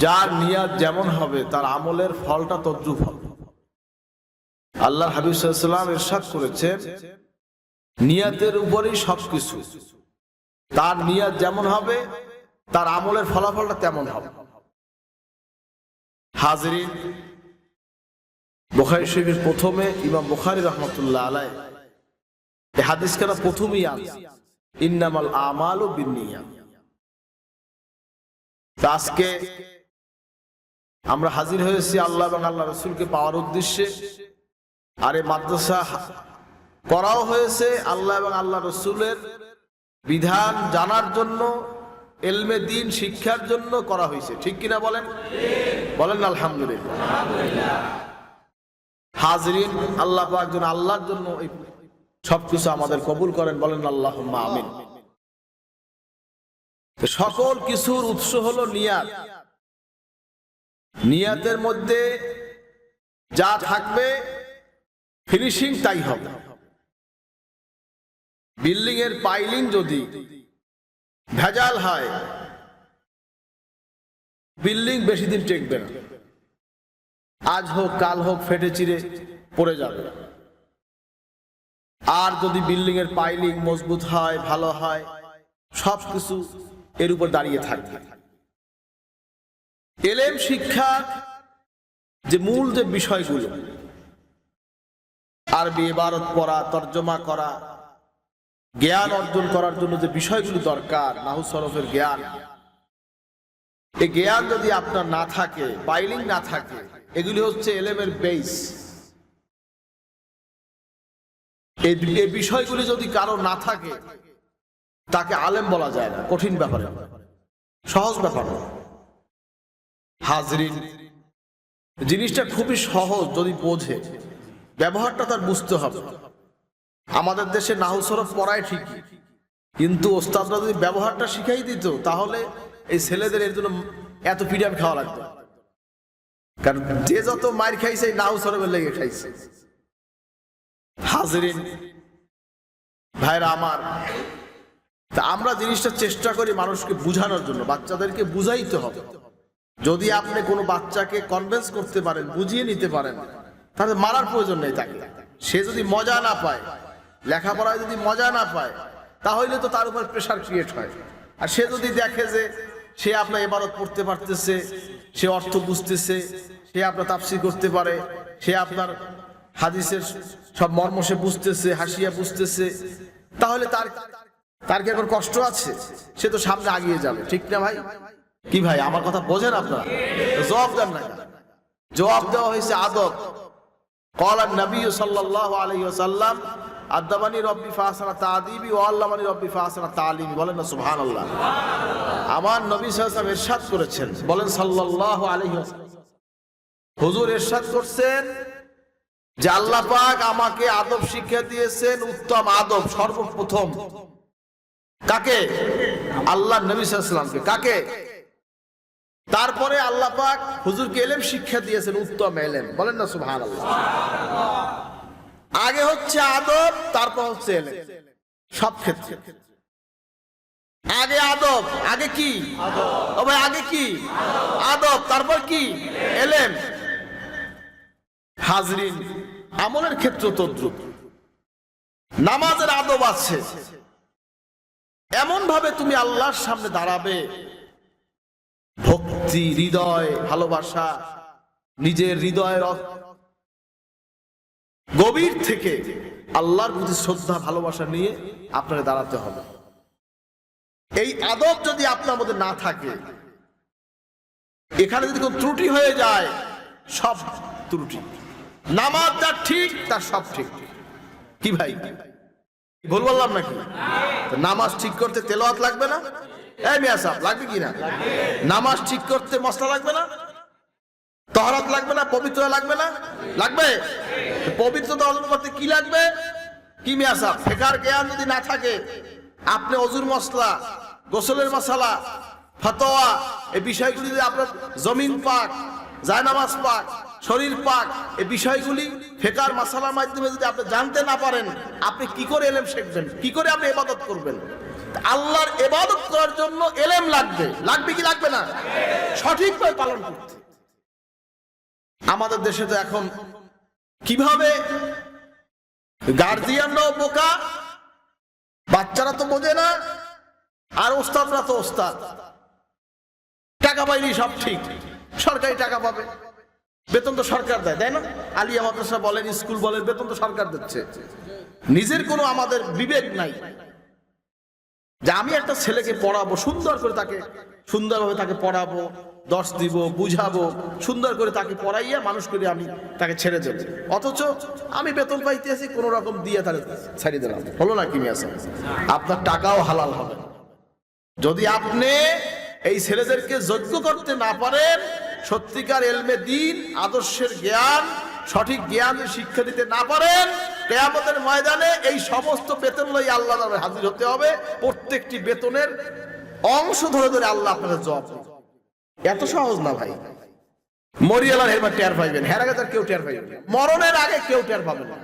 যার নিয়াত যেমন হবে তার আমলের ফলটা তদ্রুপ হবে। আল্লাহ হাবিব সাল্লাল্লাহু আলাইহি ওয়াসাল্লাম ইরশাদ করেছেন, নিয়াতের উপরেই সবকিছু। তার নিয়াত যেমন হবে তার আমলের ফলাফলটা তেমন হবে। হাজিরিন, বুখারী শরীফের প্রথমে ইমাম বুখারী রাহমাতুল্লাহ আলাইহি এই হাদিসখানা প্রথমেই আছে, ইন্নামাল আমালু বিন্নিয়াত। আজকে আমরা হাজির হয়েছি আল্লাহ এবং আল্লাহ রাসূলকে পাওয়ার উদ্দেশ্যে, আর এই মাদ্রাসা করাও হয়েছে আল্লাহ এবং আল্লাহ রাসূলের বিধান জানার জন্য, ইলমে দ্বীন শিক্ষার জন্য করা হয়েছে। ঠিক কিনা বলেন? বলেন আলহামদুলিল্লাহ। হাজিরিন, আল্লাহ পাক যেন আল্লাহর জন্য এই সবকিছু আমাদের কবুল করেন, বলেন আল্লাহুম্মা আমিন। সকল কিছুর উৎস হলো নিয়াত। নিয়াতের মধ্যে যা থাকবে ফিনিশিং তাই হবে। বিল্ডিং এর পাইলিং যদি ভেজাল হয়, বিল্ডিং বেশি দিন টেকবে না, আজ হোক কাল হোক ফেটে চিরে পড়ে যাবে। আর যদি বিল্ডিং এর পাইলিং মজবুত হয়, ভালো হয়, সবকিছু এর উপর দাঁড়িয়ে থাকবে। ইলম শিক্ষা যে মূল যে বিষয়গুলো, আরবি ইবারত পড়া, তরজমা করা, জ্ঞান অর্জন করার জন্য যে বিষয়গুলো দরকার, নাহু সরফের জ্ঞান, এই জ্ঞান যদি আপনার না থাকে, পাইলিং না থাকে, এগুলি হচ্ছে ইলমের বেস। এই বিষয়গুলি যদি কারো না থাকে তাকে আলেম বলা যায় না। কঠিন ব্যাপার, সহজ ব্যাপার না। হাজরিন, জিনিসটা খুবই সহজ যদি বোঝে, ব্যবহারটা তার বুঝতে হবে। আমাদের দেশে নাহু সরফ পড়ায় ঠিকই, কিন্তু ওস্তাদরা যদি ব্যবহারটা শিখাই দিত তাহলে এই ছেলেদের এর জন্য এত পিটান খাওয়া লাগতো। কারণ যে যত মার খাইছে এই নাহু সরফের লেগে খাইছে। হাজরিন ভাইরা আমার, তা আমরা জিনিসটা চেষ্টা করি মানুষকে বুঝানোর জন্য, বাচ্চাদেরকে বুঝাইতে হবে। যদি আপনি কোনো বাচ্চাকে কনভিন্স করতে পারেন, বুঝিয়ে নিতে পারেন, তাহলে মারার প্রয়োজন নেই তাকে। সে যদি মজা না পায়, লেখাপড়ায় যদি মজা না পায়, তাহলে তো তার উপর প্রেশার ক্রিয়েট হয়। আর সে যদি দেখে যে সে আপনার ইবারত পড়তে পারতেছে, সে অর্থ বুঝতেছে, সে আপনার তাফসীর করতে পারে, সে আপনার হাদিসের সব মর্ম সে বুঝতেছে, হাসিয়া বুঝতেছে, তাহলে তার কি এখন কষ্ট আছে? সে তো সামনে আগিয়ে যাবে। ঠিক না ভাই? কি ভাই, আমার কথা বোঝেন আপনারা? জবাব দেন না। জবাব দেওয়া হয়েছে আদব। ক্বালা নবী সাল্লাল্লাহু আলাইহি ওয়াসাল্লাম, আদাবানি রব্বি ফাহসানা তা'দীবি ওয়া আল্লামানি রব্বি ফাহসানা তা'লিমি। বলেন না সুবহানাল্লাহ। আমার নবী সাল্লাল্লাহু আলাইহি ওয়াসাল্লাম ইরশাদ করেছেন, বলেন সাল্লাল্লাহু আলাইহি ওয়াসাল্লাম, হুজুর ইরশাদ করছেন যে আল্লাহ পাক আমাকে আদব শিক্ষা দিয়েছেন, উত্তম আদব সর্বপ্রথম। কাকে? আল্লাহ নবী সাল্লাল্লাহু আলাইহি ওয়াসাল্লামকে। কাকে? তারপরে আল্লাহ পাক হুজুরকে ইলম শিক্ষা দিয়েছেন, উত্তম ইলম। বলেন না সুবহানাল্লাহ। আগে হচ্ছে আদব, তারপর হচ্ছে ইলম। সব ক্ষেত্রে আগে আদব। আগে কি? ও ভাই, আগে কি? আদব, তারপর কি? ইলম। হাজরিন, আমলের ক্ষেত্র তদ্রুপ। নামাজের আদব আছে। এমন ভাবে তুমি আল্লাহর সামনে দাঁড়াবে, ভক্তি, হৃদয়, ভালোবাসা, নিজের হৃদয়ের গভীর থেকে আল্লাহর প্রতি শ্রদ্ধা, ভালোবাসা নিয়ে আপনাকে দাঁড়াতে হবে। এই আদব যদি আপনার মধ্যে না থাকে, এখানে যদি কোনো ত্রুটি হয়ে যায়, সব ত্রুটি। নামাজ যার ঠিক, তার সব ঠিক। কি ভাই, ভুল বললাম নাকি? নামাজ ঠিক করতে তেলাওয়াত লাগবে না? এই মিয়া সাহেব, লাগবে কি না? নামাজ ঠিক করতে মশলা লাগবে না? তাহারাত লাগবে না? পবিত্রতা লাগবে না? লাগবে। পবিত্রতা অর্জন করতে কি লাগবে? কি মিয়া সাহেব, ফিকহের জ্ঞান যদি না থাকে, আপনি ওযুর মশলা, গোসলের মশলা, ফতোয়া, এই বিষয়গুলি যদি আপনার জমিন পাক, জায়নামাজ পাক, শরীর পাক, এই বিষয়গুলি ফিকহের মাসালার মাধ্যমে যদি আপনি জানতে না পারেন, আপনি কি করে ইলম শিখবেন? কি করে আপনি ইবাদত করবেন? আল্লাহর ইবাদত করার জন্য ইলম লাগবে, লাগবে কি লাগবে না? সঠিকভাবে পালন করতে। আমাদের দেশে তো এখন কিভাবে গার্জিয়ানরাও বোকা, বাচ্চারা তো বোঝে না, আর ওস্তাদরা তো ওস্তাদ, টাকা পাইনি সব ঠিক, সরকারি টাকা পাবে, বেতন তো সরকার দেয়, তাই না? আলিয়া মাদ্রাসা বলেন, স্কুল বলেন, বেতন তো সরকার দিচ্ছে। নিজের কোনো আমাদের বিবেক নাই যে আমি একটা ছেলেকে পড়াবো, সুন্দর করে তাকে সুন্দরভাবে তাকে পড়াবো, দর্শ দিব, বুঝাবো, সুন্দর করে তাকে পড়াইয়া মানুষ করে আমি তাকে ছেড়ে দেব। অথচ আমি বেতন পাইতে আছি, কোন রকম দিয়ে তাকে ছাড়িয়ে দিলাম। হলো না কি মিয়া সাহেব? আপনার টাকাও হালাল হবে। যদি আপনি এই ছেলেদেরকে যোগ্য করতে না পারেন, সত্যিকার এলমে দ্বীন, আদর্শের জ্ঞান, সঠিক জ্ঞানের শিক্ষা দিতে না পারেন, কিয়ামতের ময়দানে এই সমস্ত বেতন লই আল্লাহর দরবারে হাজির হতে হবে। প্রত্যেকটি বেতনের অংশ ধরে ধরে আল্লাহ আপনাকে জবাব দেবে। এত সহজ না ভাই। মরিয়ালার হেরবার টের পাইবেন, হের আগে তার কেউ টের পাইবেন না, মরণের আগে কেউ টের পাবে না।